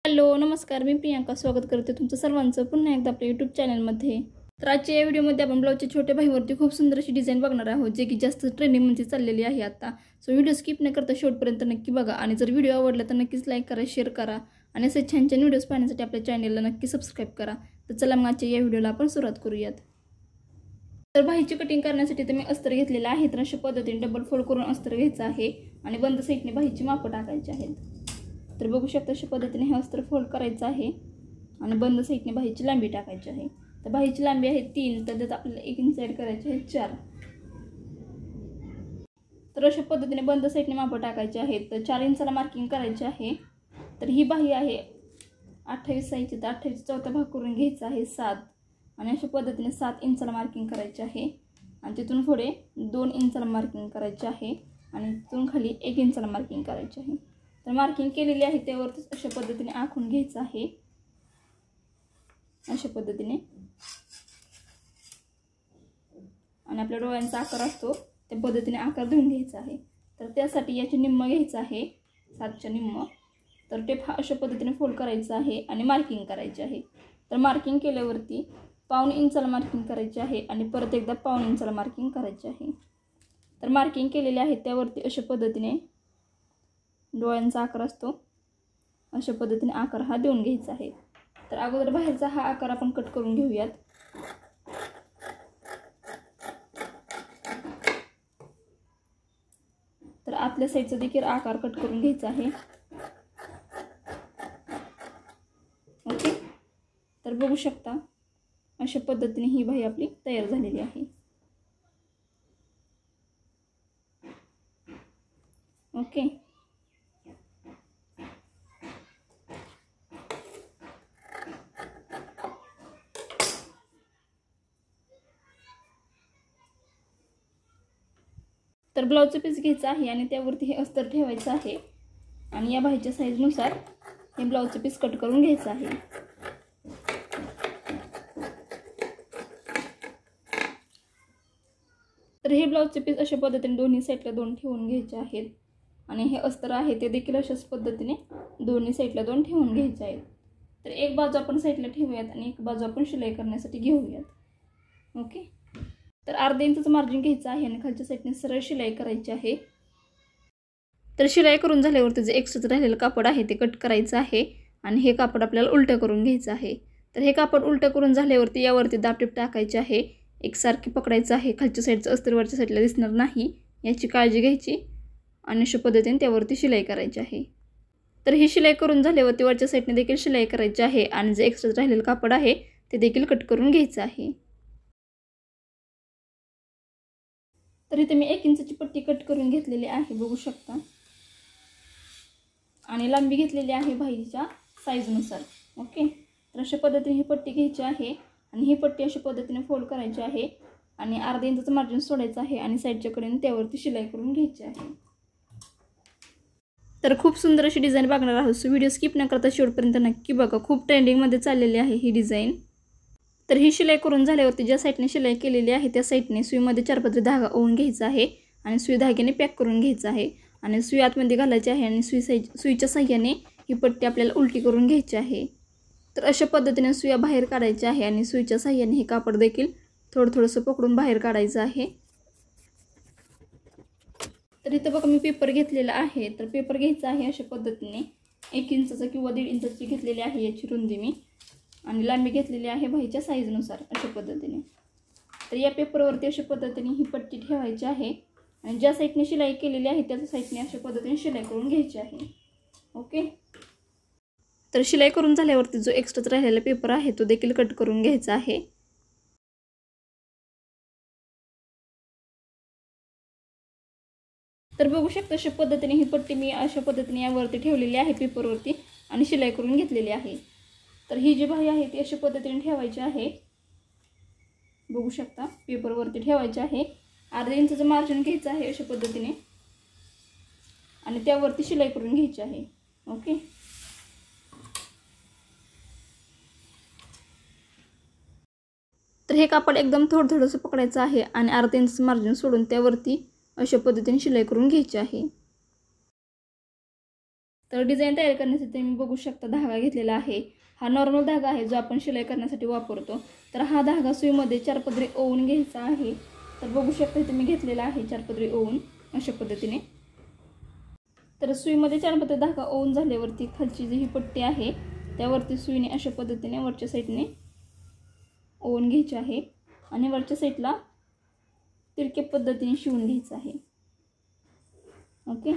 Hello नमस्कार, मी प्रियांका स्वागत करते तुमचं सर्वांचं पुन्हा एकदा आपल्या यूट्यूब चॅनलमध्ये। तर आजच्या या व्हिडिओमध्ये आपण ब्लाउजचे छोटे भाईवरती खूप सुंदर अशी डिझाइन बघणार आहोत, जे की जास्त ट्रेंडिंगमध्ये चाललेली आहे आता। सो व्हिडिओ स्किप न करता शेवटपर्यंत नक्की बघा आणि जर व्हिडिओ आवडला तर नक्कीच लाईक करा, शेअर करा आणि असे छान छान व्हिडिओज पाहण्यासाठी आपल्या चॅनलला नक्की सबस्क्राइब करा। तर चला मग आजच्या या व्हिडिओला आपण सुरुवात करूयात। तर भाईची कटिंग करण्यासाठी मी अस्तर घेतलेला आहे। तर अशा पद्धतीने डबल फोल्ड करून अस्तर घ्यायचं आहे आणि बंद साईडने भाईची मापं टाकायची आहेत। तर बघू शकता अशा पद्धतीने हे अस्तर फोल्ड करायचं आहे आणि बंद साईडने बाहीची लांबी टाकायची आहे। तर बाहीची लांबी आहे 3, तर त्यात आपल्याला 1 इंच ॲड करायचे आहे 4। तर अशा पद्धतीने बंद साईडने मापं टाकायचे आहेत। तर 4 इंचाला मार्किंग करायचे आहे। तर ही बाही आहे 28 साईजची, तर 28 चौथा भाग करून घ्यायचा आहे 7 आणि अशा पद्धतीने 7 इंचाला मार्किंग करायचे आहे आणि तिथून पुढे 2 इंचाला मार्किंग करायचे आहे आणि तिथून खाली 1 इंचाला मार्किंग करायचे आहे। तर मार्किंग केलेली आहे त्यावरती अशा पद्धतीने आखून घ्यायचं आहे। अशा पद्धतीने आणि आपल्या डोळ्यांचा आकार असतो त्या पद्धतीने आकार देऊन घ्यायचा आहे। तर त्यासाठी याचे निम्म घ्यायचं आहे 7च्या निम्म। तर ते अशा पद्धतीने फोल्ड करायचं आहे आणि मार्किंग करायचे आहे। तर मार्किंग केल्यावरती पाऊण इंचाला मार्किंग करायचे आहे आणि परत एकदा पाऊण इंचाला मार्किंग करायचे आहे। तर मार्किंग केलेले आहे त्यावरती अशा पद्धतीने डोळ्यांचा आकार असतो अशा पद्धतीने आकार हा देऊन घ्यायचा आहे। तर अगोदर बाहेरचा हा आकार आपण कट करून घेऊयात। तर आतल्या साईडचा देखील आकार कट करून घ्यायचा आहे। ओके, तर बघू शकता अशा पद्धतीने ही बाही आपली तयार झालेली आहे। ओके, तर ब्लाउजचं पीस घ्यायचं आहे आणि त्यावरती हे अस्तर ठेवायचं आहे आणि या बाहीच्या साईजनुसार हे ब्लाउजचं पीस कट करून घ्यायचं आहे। तर हे ब्लाउजचे पीस अशा पद्धतीने दोन्ही साईडला 2 ठेवून घ्यायचे आहेत आणि हे अस्तर आहे ते देखील अशाच पद्धतीने दोन्ही साईडला 2 ठेवून घ्यायचे आहेत। तर एक बाजू आपण साईडला ठेवूयात आणि एक बाजू आपण शिलाई करण्यासाठी घेऊयात। ओके, तर अर्धा इंचाचं मार्जिन घ्यायचं आहे आणि खालच्या साईडने सरळ शिलाई करायची आहे। तर शिलाई करून झाल्यावरती जे एक्स्ट्रा राहिलेलं कापड आहे ते कट करायचं आहे आणि हे कापड आपल्याला उलटं करून घ्यायचं आहे। तर हे कापड उलटं करून झाल्यावरती यावरती दाबटीप टाकायचे आहे, एकसारखी पकडायचं आहे। खालच्या साईडचं अस्तर वरच्या साईडला दिसणार नाही याची काळजी घ्यायची आणि अशा पद्धतीने त्यावरती शिलाई करायची आहे। तर ही शिलाई करून झाल्यावरती वरच्या साईडने देखील शिलाई करायची आहे आणि जे एक्स्ट्रा राहिलेलं कापड आहे ते देखील कट करून घ्यायचं आहे। तर इथे मी 1 इंचाची पट्टी कट करून घेतलेली आहे बघू शकता आणि लांबी घेतलेली आहे बाहीच्या साईजनुसार। ओके, तर अशा पद्धतीने ही पट्टी घ्यायची आहे आणि ही पट्टी अशा पद्धतीने फोल्ड करायची आहे आणि अर्धा इंचाचं मार्जिन सोडायचं आहे आणि साईडच्या कडेने त्यावरती शिलाई करून घ्यायची आहे। तर खूप सुंदर अशी डिझाइन बघणार आहोत, सो व्हिडिओ स्किप न करता शेवटपर्यंत नक्की बघा। खूप ट्रेंडिंगमध्ये चाललेली आहे ही डिझाइन। तर ही शिलाई करून झाल्यावरती ज्या साईडने शिलाई केलेली आहे त्या साईडने सुईमध्ये 4 पदरी धागा ओवून घ्यायचा आहे आणि सुई धाग्याने पॅक करून घ्यायचा आहे आणि सुई आतमध्ये घालायची आहे आणि सुईच्या साह्याने ही पट्टी आपल्याला उलटी करून घ्यायची आहे। तर अशा पद्धतीने सुया बाहेर काढायची आहे आणि सुईच्या साह्याने हे कापड देखील थोडंसं पकडून बाहेर काढायचं आहे। तर इथं बघा मी पेपर घेतलेला आहे। तर पेपर घ्यायचा आहे अशा पद्धतीने 1 इंचाचा किंवा 1.5 इंचाची घेतलेली आहे याची रुंदी मी आणि लांबी घेतलेली आहे बाहीच्या साईजनुसार अशा पद्धतीने। तर या पेपरवरती अशा पद्धतीने ही पट्टी ठेवायची आहे आणि ज्या साईडने शिलाई केलेली आहे त्याच साईडने अशा पद्धतीने शिलाई करून घ्यायची आहे। ओके, तर शिलाई करून झाल्यावरती जो एक्स्ट्रा राहिलेला पेपर आहे तो देखील कट करून घ्यायचा आहे। तर बघू शकता अशा पद्धतीने ही पट्टी मी अशा पद्धतीने यावरती ठेवलेली आहे पेपरवरती आणि शिलाई करून घेतलेली आहे। तर ही जी बाही आहे ती अशा पद्धतीने ठेवायची आहे बघू शकता पेपरवरती ठेवायची आहे। अर्धा इंचाचं मार्जिन घ्यायचं आहे अशा पद्धतीने आणि त्यावरती शिलाई करून घ्यायची आहे। ओके, तर हे कापड एकदम थोडंसं पकडायचं आहे आणि अर्धा इंच मार्जिन सोडून त्यावरती अशा पद्धतीने शिलाई करून घ्यायची आहे। तर डिझाईन तयार करण्यासाठी तुम्ही बघू शकता धागा घेतलेला आहे. हा नॉर्मल धागा आहे जो आपण शिलाई करण्यासाठी वापरतो. तर हा धागा सुईमध्ये 4 पदरी ओवून घ्यायचा आहे. तर बघू शकता इथे मी घेतलेला आहे 4 पदरी ओवून अशा पद्धतीने. तर सुईमध्ये 4 पदरी धागा ओवून झाल्यावरती खालची जी ही पट्टी आहे त्यावरती सुईने अशा पद्धतीने वरच्या साईडने ओवून घ्यायची आहे आणि वरच्या साईडला तिरके पद्धतीने शिवून घ्यायचं आहे. ओके.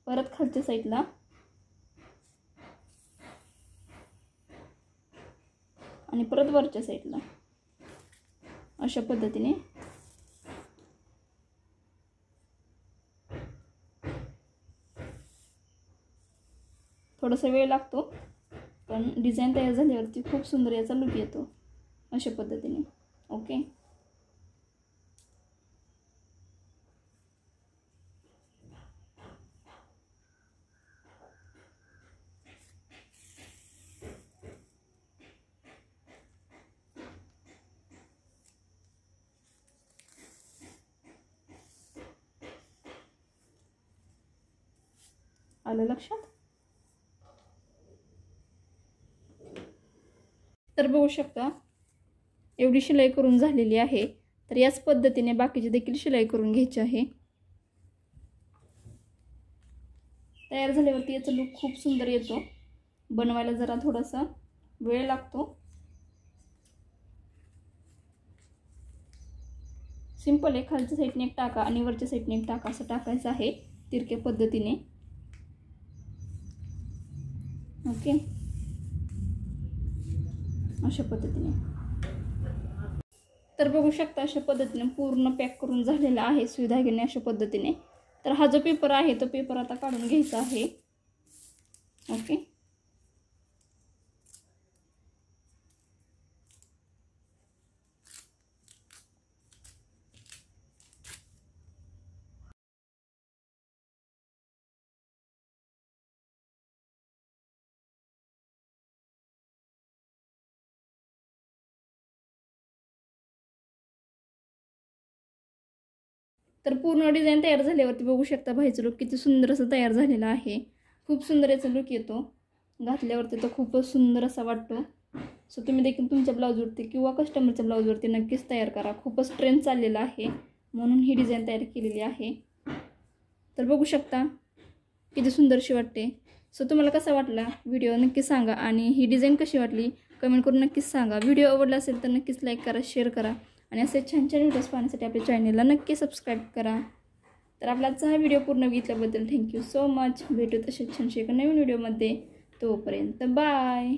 परत खालच्या साईडला आणि परत वरच्या साईडला अशा पद्धतीने थोडासा वेळ लागतो पण डिझाईन तयार झाल्यावरती खूप सुंदर याचा लुक येतो अशा पद्धतीने. ओके. आलं लक्षात? तर बघू शकता एवढी शिलाई करून झालेली आहे. तर याच पद्धतीने बाकीची देखील शिलाई करून घ्यायची आहे. तयार झाल्यावरती याचा लुक खूप सुंदर येतो. बनवायला जरा थोडासा वेळ लागतो. सिंपल आहे. खालच्या साईडने एक टाका आणि वरच्या साईडने एक टाका असं टाकायचं आहे तिरक्या पद्धतीने. ओके. अशा पद्धतीने. तर बघू शकता अशा पद्धतीने पूर्ण पॅक करून झालेला आहे सुई धाग्याने अशा पद्धतीने. तर हा जो पेपर आहे तो पेपर आता काढून घ्यायचा आहे. ओके. तर पूर्ण डिझाईन तयार झाल्यावरती बघू शकता बाहेरचं लुक किती सुंदर असं तयार झालेला आहे. खूप सुंदर याचा लुक येतो. घातल्यावरती तर खूपच सुंदर असा वाटतो. सो तुम्ही देखील तुमच्या ब्लाऊजवरती किंवा कस्टमरच्या ब्लाऊजवरती नक्कीच तयार करा. खूपच ट्रेंड चाललेला आहे म्हणून ही डिझाईन तयार केलेली आहे. तर बघू शकता किती सुंदरशी वाटते. सो तुम्हाला कसा वाटला व्हिडिओ नक्की सांगा आणि ही डिझाईन कशी वाटली कमेंट करून नक्कीच सांगा. व्हिडिओ आवडला असेल तर नक्कीच लाईक करा, शेअर करा आणि असे छान छान व्हिडिओज पाहण्यासाठी आपल्या चॅनलला नक्की सबस्क्राईब करा. तर आपल्याचा हा व्हिडिओ पूर्ण बघितल्याबद्दल थँक्यू सो मच. भेटू तसेच छानशे एका नवीन व्हिडिओमध्ये. तोपर्यंत बाय.